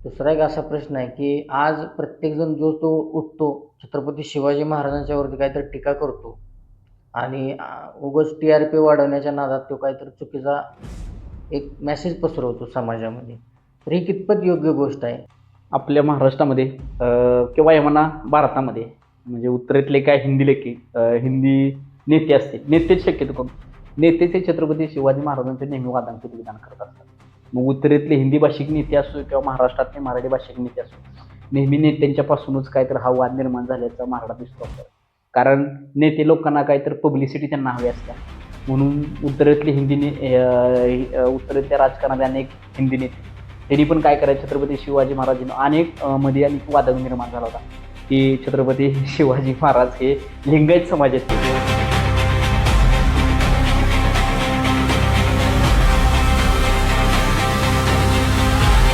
दुसरा एक असा प्रश्न आहे की आज प्रत्येकजण जो तो उठतो छत्रपती शिवाजी महाराजांच्यावरती काहीतरी टीका करतो आणि उगाच TRP वाढवण्याच्या नादात तो काहीतरी चुकीचा एक मेसेज पसरवतो समाजामध्ये. तर ही कितपत योग्य गोष्ट आहे? आपल्या महाराष्ट्रामध्ये किंवा या म्हणा भारतामध्ये म्हणजे उत्तरेतले काय हिंदी लेखी हिंदी नेते असते, नेतेच शक्यतो करून नेतेचे छत्रपती शिवाजी महाराजांचे नेहमी वादांकित विधान करत असतात. मग उत्तरेतले हिंदी भाषिक नेते असो किंवा महाराष्ट्रातले मराठी भाषिक नेते असो, नेहमी नेत्यांच्यापासूनच काहीतरी हा वाद निर्माण झाल्याचा मार्ग दिसतो आपल्याला. कारण नेते लोकांना काहीतरी पब्लिसिटी त्यांना हवी असते, म्हणून उत्तरेतले उत्तरेतल्या राजकारणात अनेक हिंदी नेते त्यांनी पण काय करायचं, छत्रपती शिवाजी महाराजांना अनेक वाद निर्माण झाला होता की छत्रपती शिवाजी महाराज हे लिंगायत समाजाचे